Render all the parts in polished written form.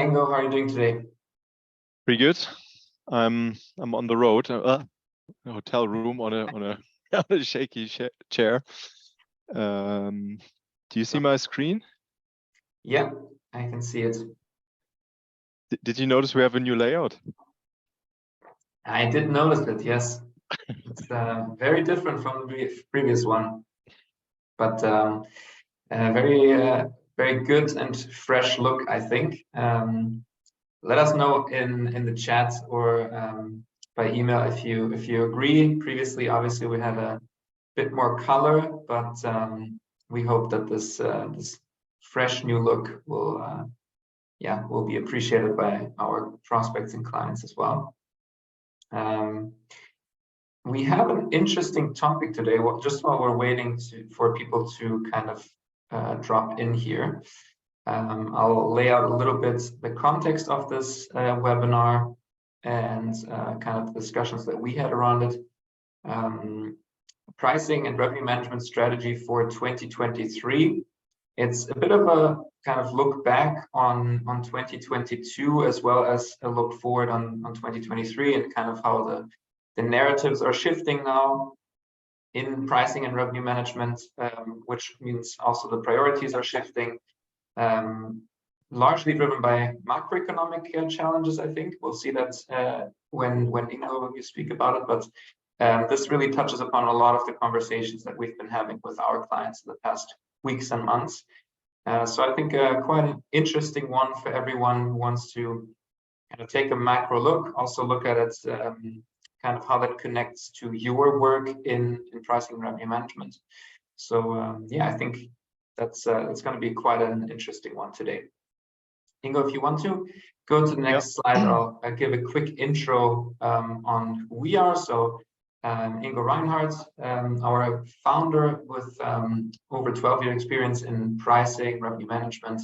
Ingo, how are you doing today? Pretty good. I'm on the road, a hotel room on a shaky chair. Do you see my screen? Yeah, I can see it. Did you notice we have a new layout? I did notice it, yes. It's very different from the previous one, but very good and fresh look, I think. Let us know in the chat or by email if you agree. Previously, obviously, we had a bit more color, but we hope that this fresh new look will be appreciated by our prospects and clients as well. We have an interesting topic today. Just while we're waiting for people to kind of drop in here, I'll lay out a little bit the context of this webinar and kind of the discussions that we had around it. Pricing and revenue management strategy for 2023. It's a bit of a kind of look back on 2022 as well as a look forward on 2023 and kind of how the narratives are shifting now in pricing and revenue management, which means also the priorities are shifting, largely driven by macroeconomic challenges. I think we'll see that when Ingo you speak about it, but this really touches upon a lot of the conversations that we've been having with our clients in the past weeks and months. So I think quite an interesting one for everyone who wants to kind of take a macro look, also look at it, kind of how that connects to your work in pricing and revenue management. So yeah, I think that's going to be quite an interesting one today. Ingo, if you want to go to the next slide, I'll give a quick intro on who we are. So Ingo Reinhardt, our founder with over 12-year experience in pricing, revenue management,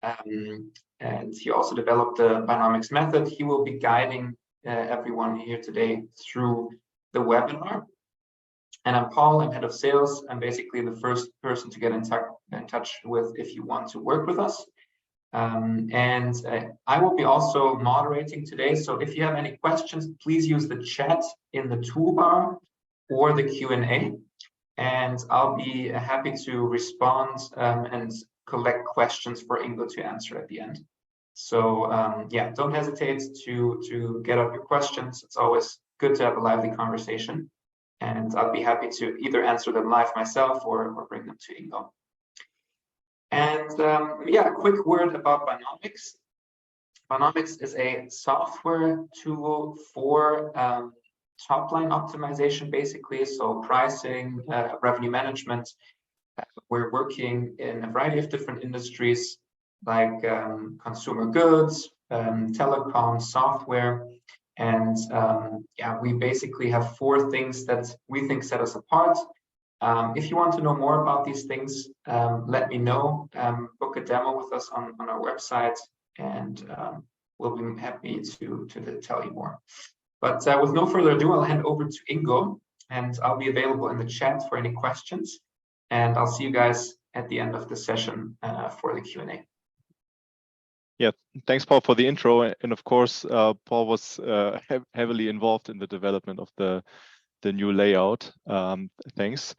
and he also developed the Binomics method. He will be guiding everyone here today through the webinar. And I'm Paul, I'm head of sales. I'm basically the first person to get in touch with if you want to work with us. And I will be also moderating today. So if you have any questions, please use the chat in the toolbar or the Q&A. And I'll be happy to respond and collect questions for Ingo to answer at the end. So yeah, don't hesitate to get up your questions. It's always good to have a lively conversation. And I'll be happy to either answer them live myself or bring them to Ingo. And yeah, a quick word about Binomics. Binomics is a software tool for top-line optimization, basically. So pricing, revenue management. We're working in a variety of different industries like consumer goods, telecom, software. And yeah, we basically have 4 things that we think set us apart. If you want to know more about these things, let me know. Book a demo with us on our website, and we'll be happy to tell you more. But with no further ado, I'll hand over to Ingo, and I'll be available in the chat for any questions. And I'll see you guys at the end of the session for the Q&A. Yeah, thanks, Paul, for the intro. And of course, Paul was heavily involved in the development of the new layout. Thanks.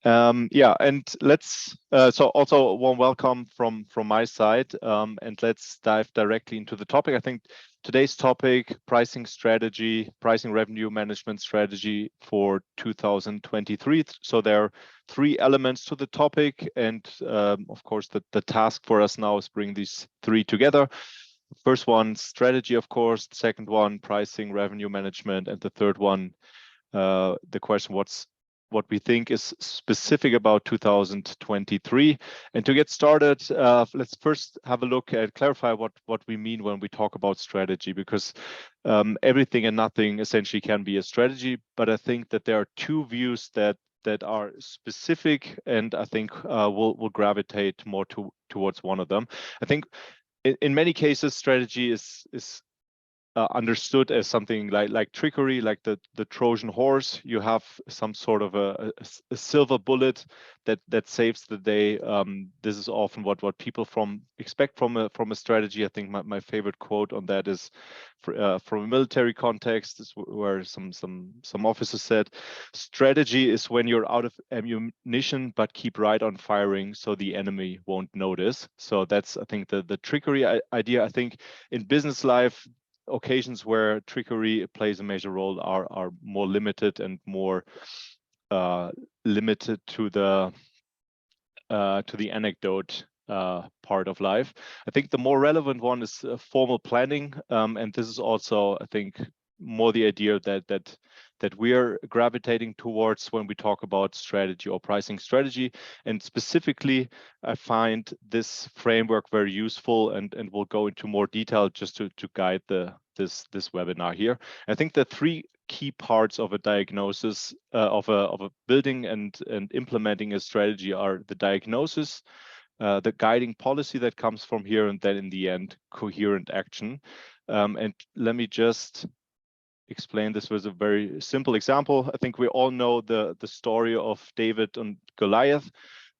Yeah, and let's so also a warm welcome from my side, and let's dive directly into the topic. I think today's topic, pricing strategy, pricing revenue management strategy for 2023. So there are 3 elements to the topic, and of course the task for us now is bring these 3 together. First one, strategy, of course. The second one, pricing revenue management, and the third one, the question, what we think is specific about 2023. And to get started, let's first have a look at clarify what we mean when we talk about strategy, because everything and nothing essentially can be a strategy. But I think that there are 2 views that are specific, and I think we'll gravitate more towards one of them. I think in many cases, strategy is understood as something like trickery, like the Trojan horse. You have some sort of a silver bullet that saves the day. This is often what people expect from a strategy. I think my favorite quote on that is from a military context, is where some officers said, "Strategy is when you're out of ammunition but keep right on firing, so the enemy won't notice." So that's, I think, the trickery idea. I think in business life, occasions where trickery plays a major role are more limited and more limited to the anecdote part of life. I think the more relevant one is formal planning, and this is also, I think, more the idea that we are gravitating towards when we talk about strategy or pricing strategy. And specifically, I find this framework very useful, and we'll go into more detail just to guide this webinar here. I think the three key parts of a diagnosis of a building and implementing a strategy are the diagnosis, the guiding policy that comes from here, and then in the end, coherent action. And let me just explain this with a very simple example. I think we all know the story of David and Goliath.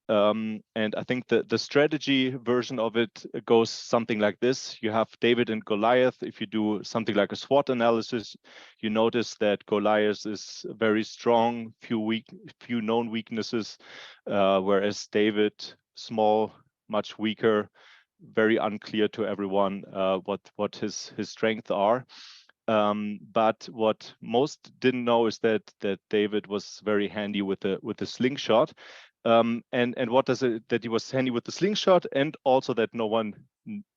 And I think the strategy version of it goes something like this. You have David and Goliath. If you do something like a SWOT analysis, you notice that Goliath is very strong, few known weaknesses, whereas David, small, much weaker, very unclear to everyone what his strengths are. But what most didn't know is that David was very handy with the slingshot. And what does it that he was handy with the slingshot, and also that no one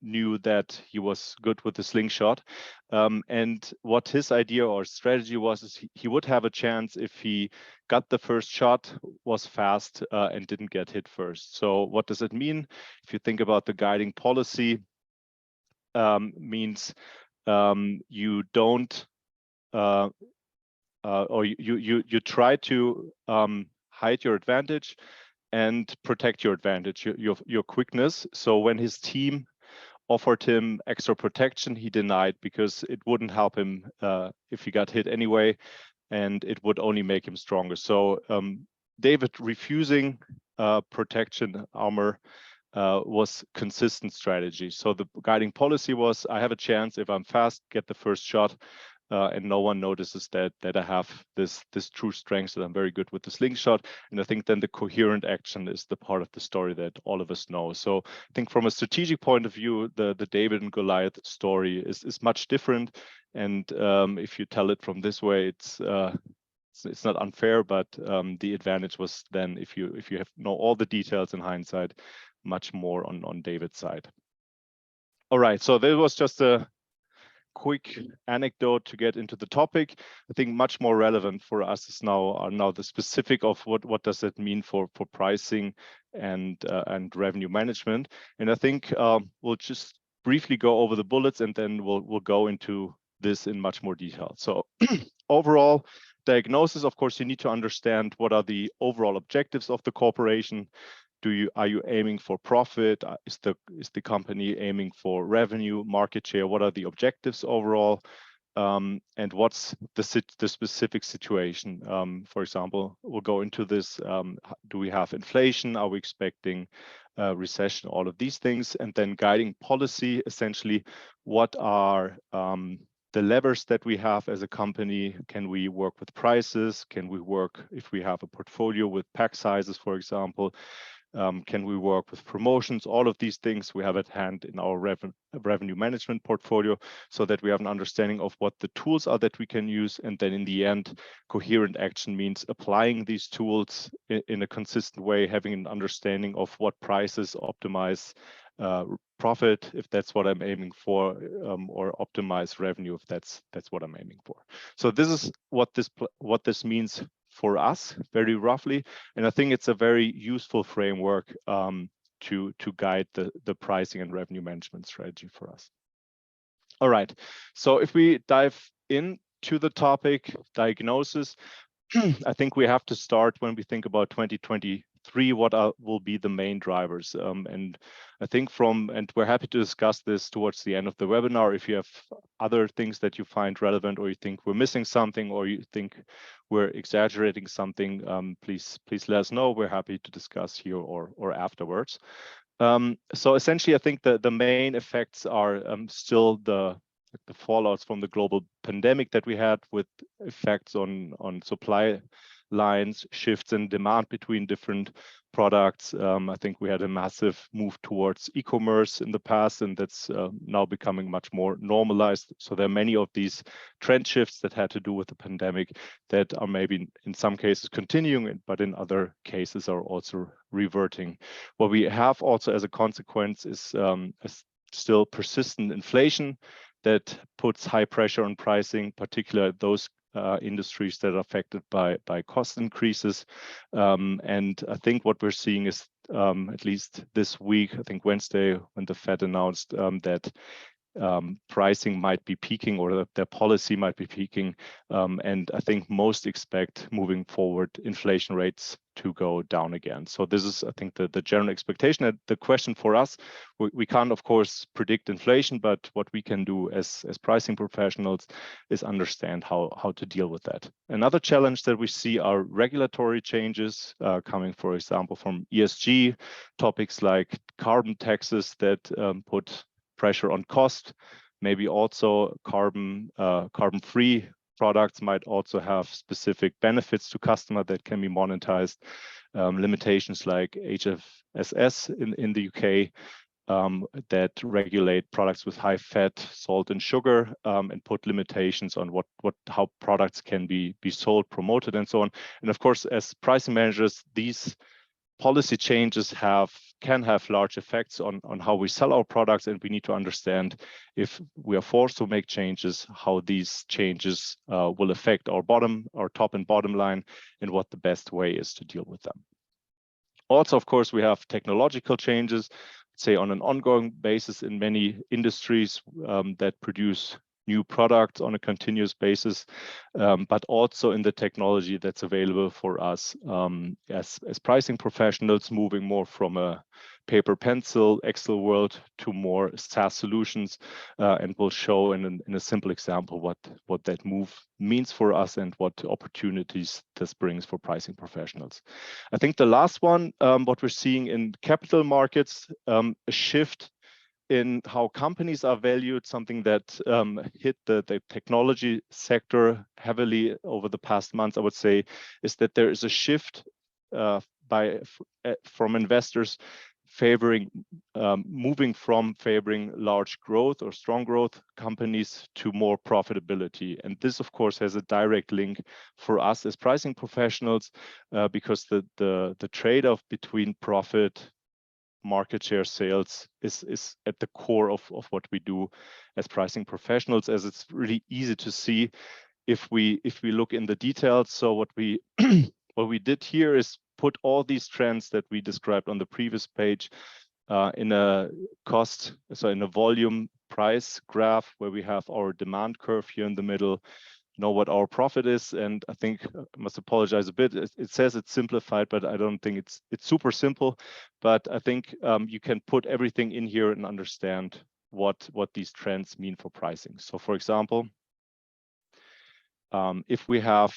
knew that he was good with the slingshot. And what his idea or strategy was is he would have a chance if he got the first shot, was fast, and didn't get hit first. So what does it mean? If you think about the guiding policy, means you don't or you try to hide your advantage and protect your advantage, your quickness. So when his team offered him extra protection, he denied, because it wouldn't help him if he got hit anyway, and it would only make him stronger. So David refusing protection armor was consistent strategy. So the guiding policy was, I have a chance if I'm fast, get the first shot, and no one notices that I have this true strength, that I'm very good with the slingshot. And I think then the coherent action is the part of the story that all of us know. So I think from a strategic point of view, the David and Goliath story is much different. And if you tell it from this way, it's not unfair, but the advantage was then, if you know all the details in hindsight, much more on David's side. All right, so there was just a quick anecdote to get into the topic. I think much more relevant for us is now the specific of what does it mean for pricing and revenue management. And I think we'll just briefly go over the bullets, and then we'll go into this in much more detail. So overall diagnosis, of course, you need to understand what are the overall objectives of the corporation. Are you aiming for profit? Is the company aiming for revenue, market share? What are the objectives overall? And what's the specific situation? For example, we'll go into this. Do we have inflation? Are we expecting recession? All of these things. And then guiding policy, essentially, what are the levers that we have as a company? Can we work with prices? Can we work, if we have a portfolio, with pack sizes, for example? Can we work with promotions? All of these things we have at hand in our revenue management portfolio, so that we have an understanding of what the tools are that we can use. And then in the end, coherent action means applying these tools in a consistent way, having an understanding of what prices optimize profit, if that's what I'm aiming for, or optimize revenue, if that's what I'm aiming for. So this is what this means for us, very roughly. And I think it's a very useful framework to guide the pricing and revenue management strategy for us. All right, so if we dive into the topic, diagnosis, I think we have to start when we think about 2023, what will be the main drivers. And I think and we're happy to discuss this towards the end of the webinar. If you have other things that you find relevant, or you think we're missing something, or you think we're exaggerating something, please let us know. We're happy to discuss here or afterwards. So essentially, I think the main effects are still the fallouts from the global pandemic that we had, with effects on supply lines, shifts in demand between different products. I think we had a massive move towards e-commerce in the past, and that's now becoming much more normalized. So there are many of these trend shifts that had to do with the pandemic that are maybe in some cases continuing, but in other cases are also reverting. What we have also as a consequence is still persistent inflation that puts high pressure on pricing, particularly those industries that are affected by cost increases. And I think what we're seeing is, at least this week, I think Wednesday, when the Fed announced that pricing might be peaking, or their policy might be peaking. And I think most expect moving forward inflation rates to go down again. So this is, I think, the general expectation. And the question for us, we can't, of course, predict inflation, but what we can do as pricing professionals is understand how to deal with that. Another challenge that we see are regulatory changes coming, for example, from ESG topics like carbon taxes that put pressure on cost. Maybe also carbon-free products might also have specific benefits to customer that can be monetized. Limitations like HFSS in the UK that regulate products with high fat, salt, and sugar, and put limitations on how products can be sold, promoted, and so on. And of course, as pricing managers, these policy changes can have large effects on how we sell our products, and we need to understand, if we are forced to make changes, how these changes will affect our top and bottom line, and what the best way is to deal with them. Also, of course, we have technological changes, say on an ongoing basis in many industries that produce new products on a continuous basis, but also in the technology that's available for us as pricing professionals, moving more from a paper pencil Excel world to more SaaS solutions, and we'll show in a simple example what that move means for us and what opportunities this brings for pricing professionals. I think the last one, what we're seeing in capital markets, a shift in how companies are valued, something that hit the technology sector heavily over the past months, I would say, is that there is a shift from investors moving from favoring large growth or strong growth companies to more profitability. And this, of course, has a direct link for us as pricing professionals, because the trade-off between profit, market share, sales is at the core of what we do as pricing professionals, as it's really easy to see if we look in the details. So what we what we did here is put all these trends that we described on the previous page in a volume price graph, where we have our demand curve here in the middle, know what our profit is. And I think I must apologize a bit. It says it's simplified, but I don't think it's super simple. But I think you can put everything in here and understand what these trends mean for pricing. So for example, if we have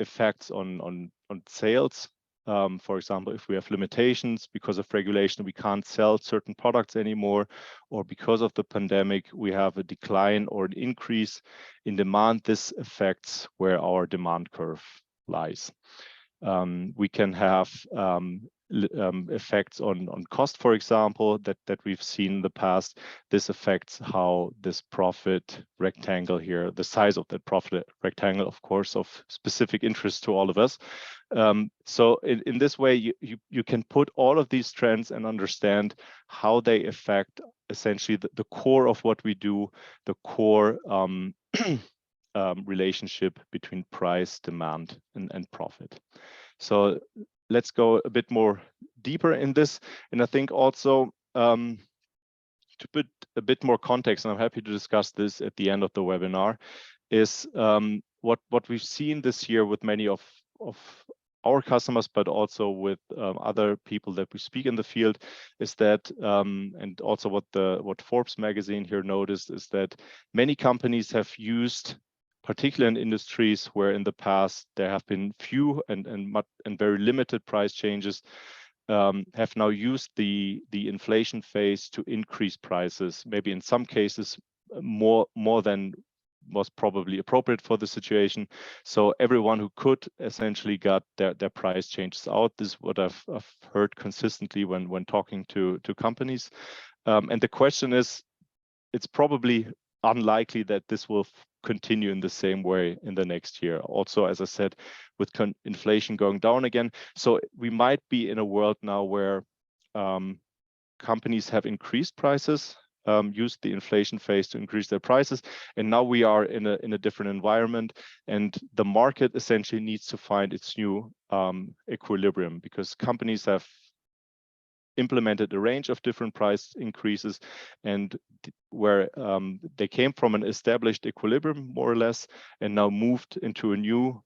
effects on sales, for example, if we have limitations because of regulation, we can't sell certain products anymore, or because of the pandemic, we have a decline or an increase in demand, this affects where our demand curve lies. We can have effects on cost, for example, that we've seen in the past. This affects how this profit rectangle here, the size of that profit rectangle, of course, of specific interest to all of us. So in this way, you can put all of these trends and understand how they affect essentially the core of what we do, the core relationship between price, demand, and profit. So let's go a bit more deeper in this. And I think also to put a bit more context, and I'm happy to discuss this at the end of the webinar, is what we've seen this year with many of our customers, but also with other people that we speak in the field, is that, and also what Forbes magazine here noticed, is that many companies have used, particularly in industries where in the past there have been few and very limited price changes, have now used the inflation phase to increase prices, maybe in some cases more than was probably appropriate for the situation. So everyone who could essentially got their price changes out. This is what I've heard consistently when talking to companies. And the question is, it's probably unlikely that this will continue in the same way in the next year. Also, as I said, with inflation going down again. So we might be in a world now where companies have increased prices, used the inflation phase to increase their prices, and now we are in a different environment, and the market essentially needs to find its new equilibrium, because companies have implemented a range of different price increases, and where they came from an established equilibrium more or less, and now moved into a new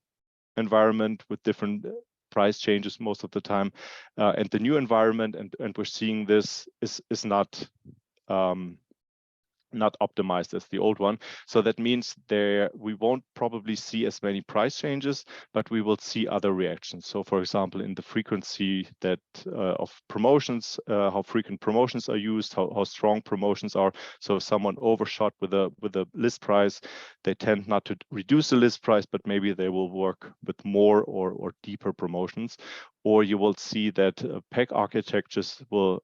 environment with different price changes most of the time, and the new environment, and we're seeing this is not optimized as the old one. So that means we won't probably see as many price changes, but we will see other reactions. So for example, in the frequency that of promotions, how frequent promotions are used, how strong promotions are. So if someone overshot with a list price, they tend not to reduce the list price, but maybe they will work with more or deeper promotions. Or you will see that pack architectures will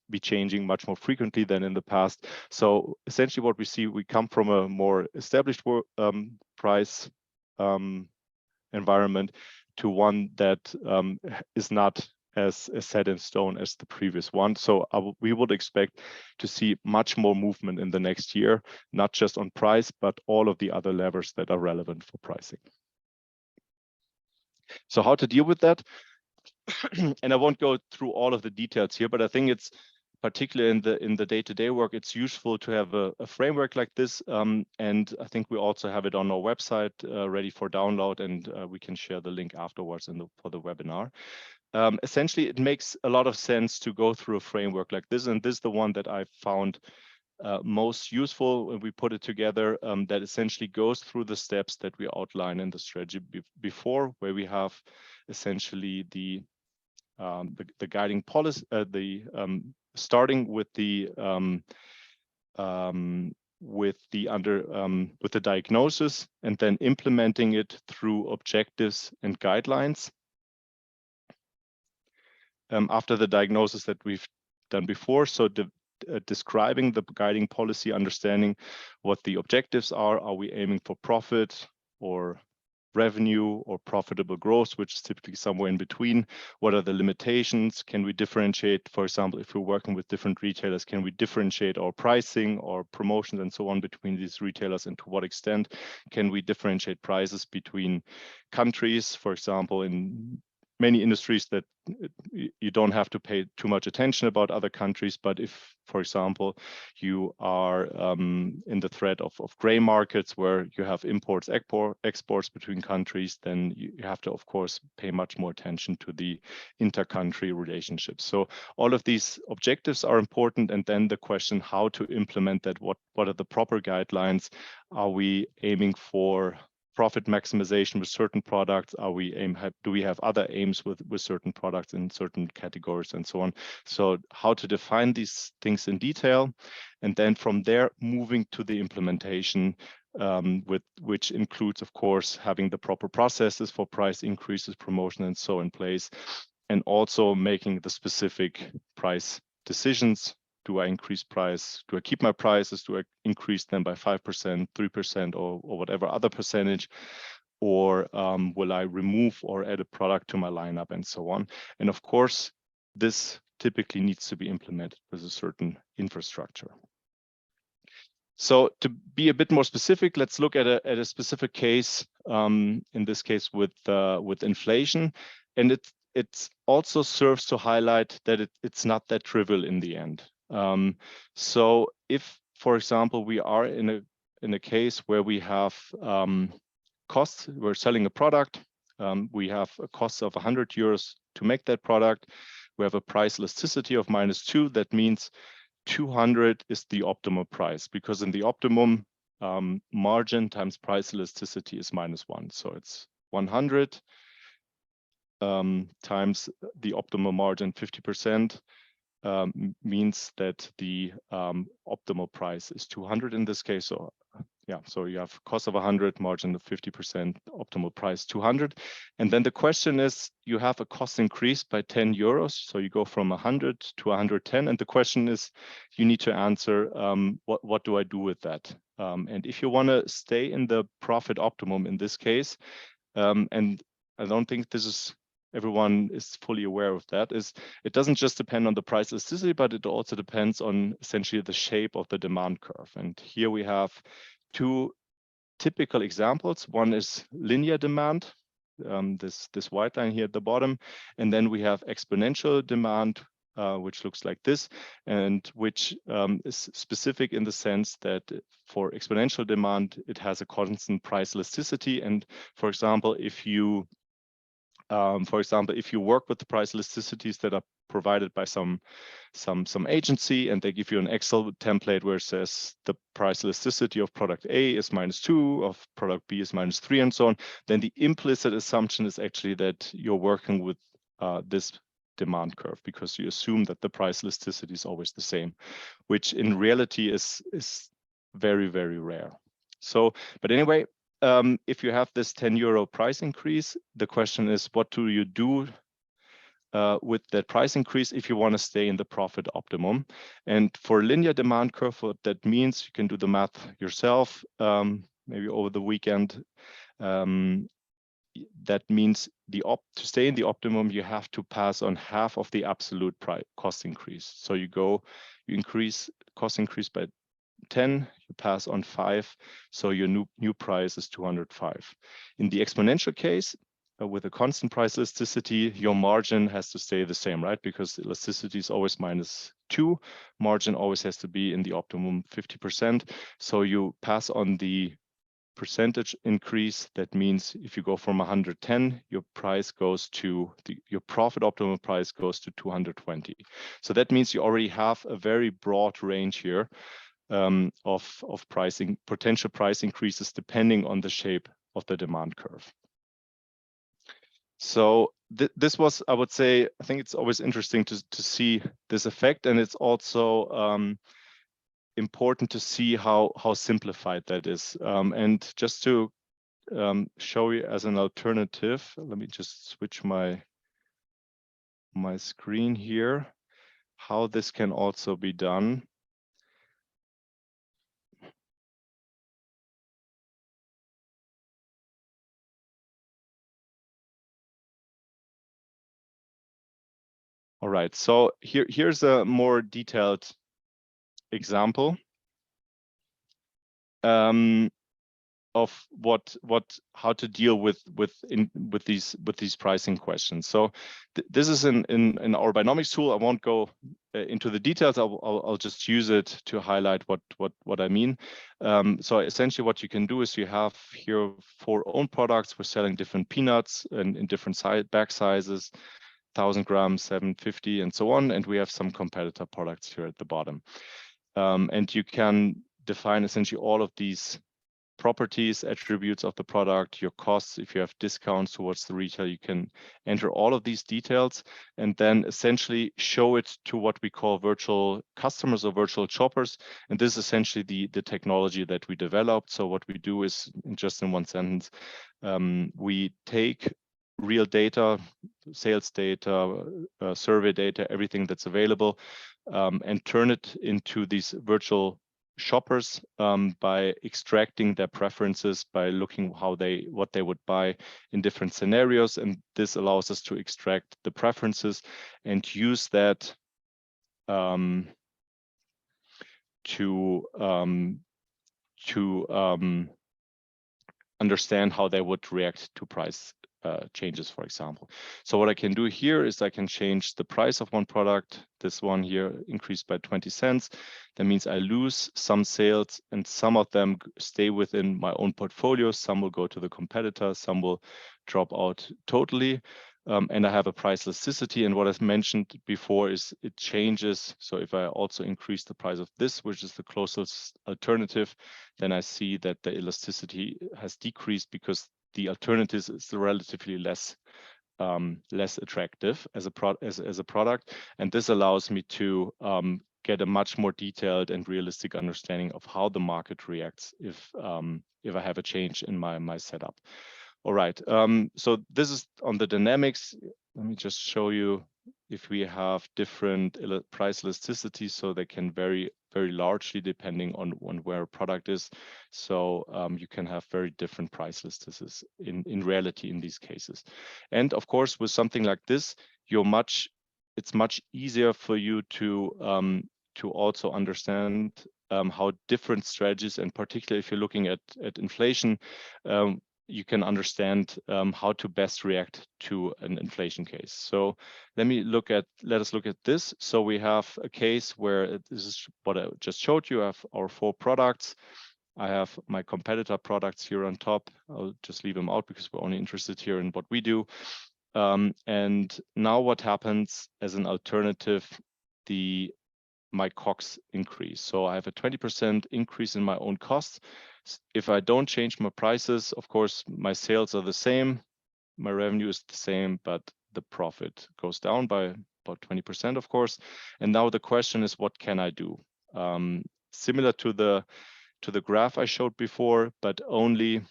be changing much more frequently than in the past. So essentially what we see, we come from a more established price environment to one that is not as set in stone as the previous one. So we would expect to see much more movement in the next year, not just on price, but all of the other levers that are relevant for pricing. So how to deal with that? And I won't go through all of the details here, but I think it's particularly in the day-to-day work, it's useful to have a framework like this. And I think we also have it on our website ready for download, and we can share the link afterwards for the webinar. Essentially, it makes a lot of sense to go through a framework like this, and this is the one that I found most useful when we put it together, that essentially goes through the steps that we outline in the strategy before, where we have essentially the guiding policy, starting with the diagnosis, and then implementing it through objectives and guidelines. After the diagnosis that we've done before, so describing the guiding policy, understanding what the objectives are. Are we aiming for profit or revenue or profitable growth, which is typically somewhere in between? What are the limitations? Can we differentiate, for example, if we're working with different retailers, can we differentiate our pricing or promotions and so on between these retailers, and to what extent can we differentiate prices between countries? For example, in many industries that you don't have to pay too much attention about other countries, but if, for example, you are in the threat of gray markets where you have imports, exports between countries, then you have to, of course, pay much more attention to the inter-country relationships. So all of these objectives are important, and then the question how to implement that, what are the proper guidelines? Are we aiming for profit maximization with certain products? Do we have other aims with certain products in certain categories and so on? So how to define these things in detail, and then from there moving to the implementation, which includes, of course, having the proper processes for price increases, promotion, and so in place, and also making the specific price decisions. Do I increase price? Do I keep my prices? Do I increase them by 5%, 3%, or whatever other percentage? Or will I remove or add a product to my lineup and so on? And of course, this typically needs to be implemented with a certain infrastructure. So to be a bit more specific, let's look at a specific case, in this case with inflation. And it also serves to highlight that it's not that trivial in the end. So if, for example, we are in a case where we have costs, we're selling a product, We have a cost of 100 euros to make that product. We have a price elasticity of -2. That means 200 is the optimal price, because in the optimum, margin times price elasticity is -1. So it's 100 times the optimal margin, 50%, means that the optimal price is 200 in this case. So yeah, so you have cost of 100, margin of 50%, optimal price 200. And then the question is, you have a cost increase by 10 euros. So you go from 100 to 110. And the question is, you need to answer, what do I do with that? And if you want to stay in the profit optimum in this case, and I don't think this is everyone is fully aware of that, is it doesn't just depend on the price elasticity, but it also depends on essentially the shape of the demand curve. And here we have two typical examples. One is linear demand, this white line here at the bottom, and then we have exponential demand, which looks like this, and which is specific in the sense that for exponential demand, it has a constant price elasticity. And for example, if you work with the price elasticities that are provided by some agency, and they give you an Excel template where it says the price elasticity of product A is -2, of product B is -3, and so on, then the implicit assumption is actually that you're working with this demand curve, because you assume that the price elasticity is always the same, which in reality is very, very rare. So, but anyway, if you have this 10 euro price increase, the question is, what do you do with that price increase if you want to stay in the profit optimum? And for linear demand curve, what that means, you can do the math yourself, maybe over the weekend. That means to stay in the optimum, you have to pass on half of the absolute cost increase. So you increase cost increase by 10, you pass on 5, so your new price is 205. In the exponential case, with a constant price elasticity, your margin has to stay the same, right? Because elasticity is always -2, margin always has to be in the optimum 50%. So you pass on the percentage increase. That means if you go from 110, your price goes to your profit optimal price goes to 220. So that means you already have a very broad range here of pricing, potential price increases depending on the shape of the demand curve. So this was, I would say, I think it's always interesting to see this effect, and it's also important to see how simplified that is. And just to show you as an alternative, let me just switch my screen here, how this can also be done. All right, so here's a more detailed example of how to deal with these pricing questions. So this is in our Binomics tool. I won't go into the details. I'll just use it to highlight what I mean. So essentially, what you can do is you have here 4 own products. We're selling different peanuts and in different bag sizes. 1,000 grams, 750, and so on. And we have some competitor products here at the bottom. And you can define essentially all of these properties, attributes of the product, your costs. If you have discounts towards the retail, you can enter all of these details and then essentially show it to what we call virtual customers or virtual shoppers. And this is essentially the technology that we developed. So what we do is, just in one sentence, we take real data, sales data, survey data, everything that's available, and turn it into these virtual shoppers by extracting their preferences, by looking what they would buy in different scenarios. And this allows us to extract the preferences and use that to understand how they would react to price changes, for example. So what I can do here is I can change the price of one product. This one here increased by 20 cents. That means I lose some sales, and some of them stay within my own portfolio. Some will go to the competitor, some will drop out totally. And I have a price elasticity. And what I mentioned before is it changes. So if I also increase the price of this, which is the closest alternative, then I see that the elasticity has decreased because the alternative is relatively less attractive as a product, and this allows me to get a much more detailed and realistic understanding of how the market reacts if I have a change in my setup. All right, so this is on the dynamics. Let me just show you if we have different price elasticity, so they can vary very largely depending on where a product is. So you can have very different price elasticities in reality in these cases. And of course, with something like this, it's much easier for you to also understand how different strategies, and particularly if you're looking at inflation, you can understand how to best react to an inflation case. So let us look at this. So we have a case where this is what I just showed you. I have our 4 products. I have my competitor products here on top. I'll just leave them out because we're only interested here in what we do. And now what happens as an alternative, my COGS increase. So I have a 20% increase in my own costs. If I don't change my prices, of course, my sales are the same, my revenue is the same, but the profit goes down by about 20%, of course. And now the question is, what can I do? Similar to the graph I showed before, but only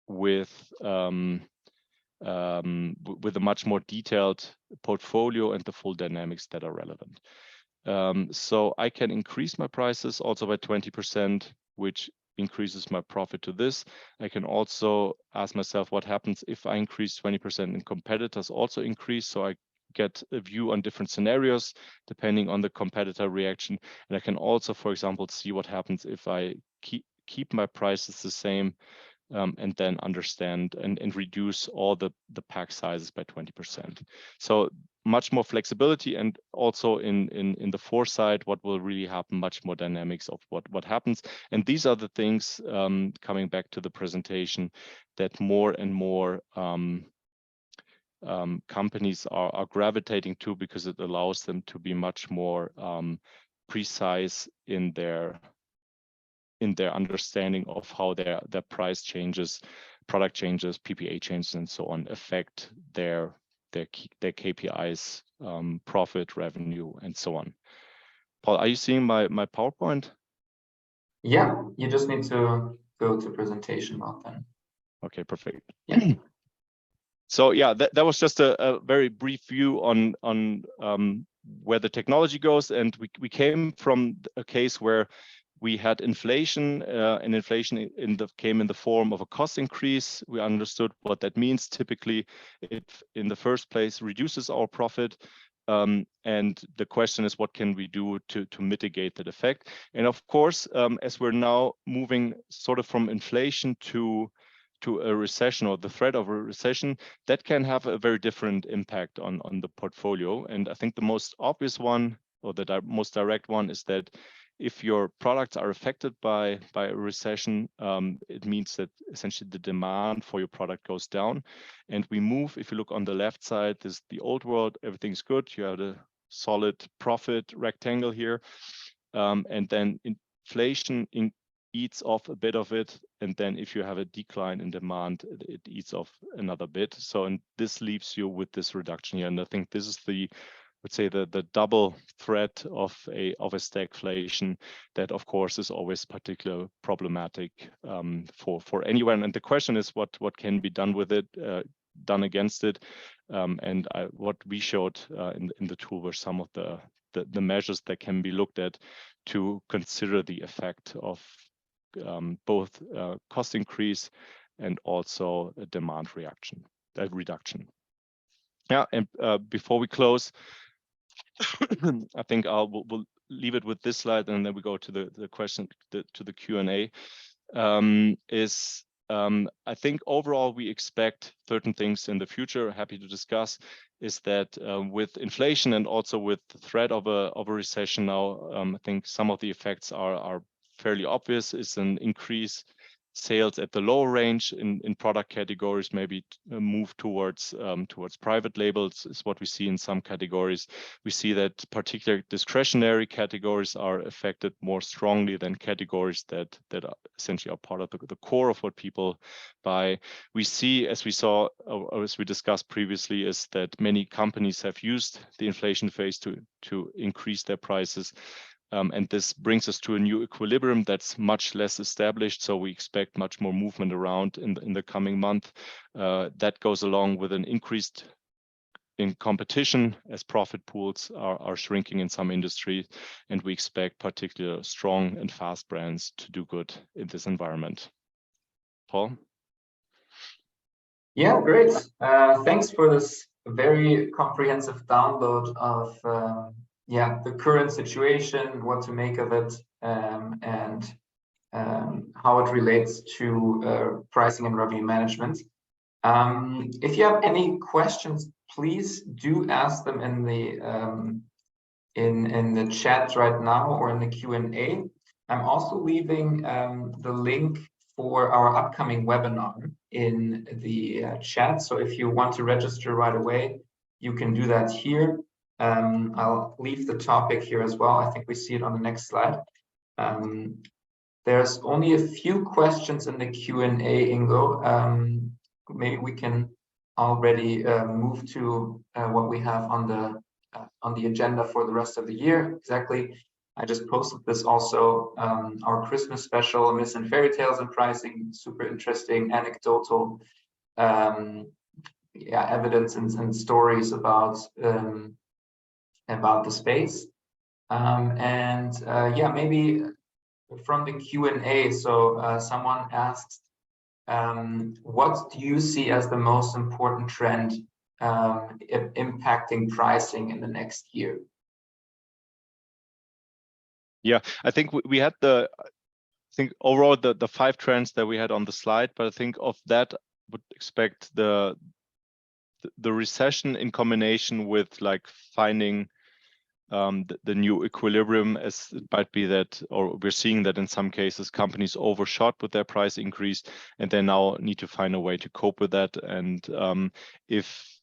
with a much more detailed portfolio and the full dynamics that are relevant. So I can increase my prices also by 20%, which increases my profit to this. I can also ask myself what happens if I increase 20% and competitors also increase. So I get a view on different scenarios depending on the competitor reaction. And I can also, for example, see what happens if I keep my prices the same, and then understand and reduce all the pack sizes by 20%. So much more flexibility, and also in the foresight, what will really happen, much more dynamics of what happens. And these are the things, coming back to the presentation, that more and more companies are gravitating to, because it allows them to be much more precise in their understanding of how their price changes, product changes, PPA changes, and so on affect their KPIs, profit, revenue, and so on. Paul, are you seeing my PowerPoint? Yeah, you just need to go to presentation mode then. Okay, perfect. Yeah. So yeah, that was just a very brief view on where the technology goes, and we came from a case where we had inflation, and inflation came in the form of a cost increase. We understood what that means. Typically, it in the first place reduces our profit, and the question is, what can we do to mitigate that effect? And of course, as we're now moving sort of from inflation to a recession, or the threat of a recession, that can have a very different impact on the portfolio. And I think the most obvious one, or the most direct one, is that if your products are affected by a recession, it means that essentially the demand for your product goes down. And we move, if you look on the left side, this is the old world, everything's good. You have a solid profit rectangle here. And then inflation eats off a bit of it. And then if you have a decline in demand, it eats off another bit. So, and this leaves you with this reduction here. And I think this is would say the double threat of a stagflation that, of course, is always particularly problematic for anyone. And the question is, what can be done with it, done against it? And what we showed in the tool were some of the measures that can be looked at to consider the effect of both cost increase and also a demand reduction. Yeah, and before we close, I think we'll leave it with this slide, and then we go to the question, to the Q&A. Is I think overall we expect certain things in the future. Happy to discuss is that with inflation and also with the threat of a recession now, I think some of the effects are fairly obvious. It's an increase sales at the lower range in product categories, maybe move towards private labels is what we see in some categories. We see that particular discretionary categories are affected more strongly than categories that are essentially are part of the core of what people buy. We see, as we saw, or as we discussed previously, is that many companies have used the inflation phase to increase their prices. And this brings us to a new equilibrium that's much less established. So we expect much more movement around in the coming month. That goes along with an increased in competition as profit pools are shrinking in some industries. And we expect particular strong and fast brands to do good in this environment. Paul? Yeah, great. Thanks for this very comprehensive download of the current situation, what to make of it, and how it relates to pricing and revenue management. If you have any questions, please do ask them in the chat right now or in the Q&A. I'm also leaving the link for our upcoming webinar in the chat. So if you want to register right away, you can do that here. I'll leave the topic here as well. I think we see it on the next slide. There's only a few questions in the Q&A, Ingo. Maybe we can already move to what we have on the agenda for the rest of the year. Exactly. I just posted this also, our Christmas special, Myths and Fairy Tales and Pricing, super interesting, anecdotal evidence and stories about the space. Maybe from the Q&A, so someone asks, what do you see as the most important trend impacting pricing in the next year? Yeah, I think we had overall the 5 trends that we had on the slide, but I think of that would expect the recession in combination with like finding the new equilibrium, as it might be that, or we're seeing that in some cases companies overshot with their price increase and they now need to find a way to cope with that. And if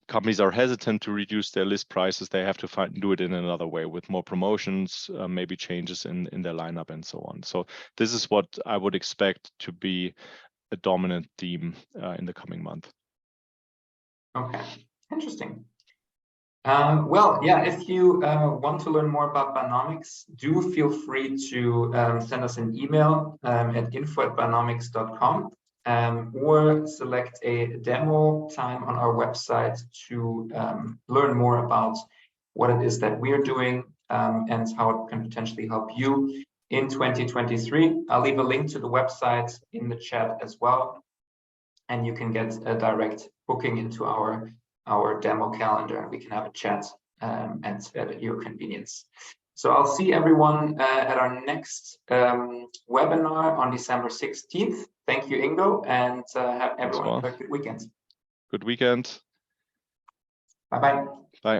companies are hesitant to reduce their list prices, they have to do it in another way with more promotions, maybe changes in their lineup and so on. So this is what I would expect to be a dominant theme in the coming month. Okay, interesting. If you want to learn more about Binomics, do feel free to send us an email at info@binomics.com or select a demo time on our website to learn more about what it is that we are doing and how it can potentially help you in 2023. I'll leave a link to the website in the chat as well, and you can get a direct booking into our demo calendar. We can have a chat at your convenience. So I'll see everyone at our next webinar on December 16th. Thank you, Ingo, and have everyone have a good weekend. Good weekend. Bye-bye.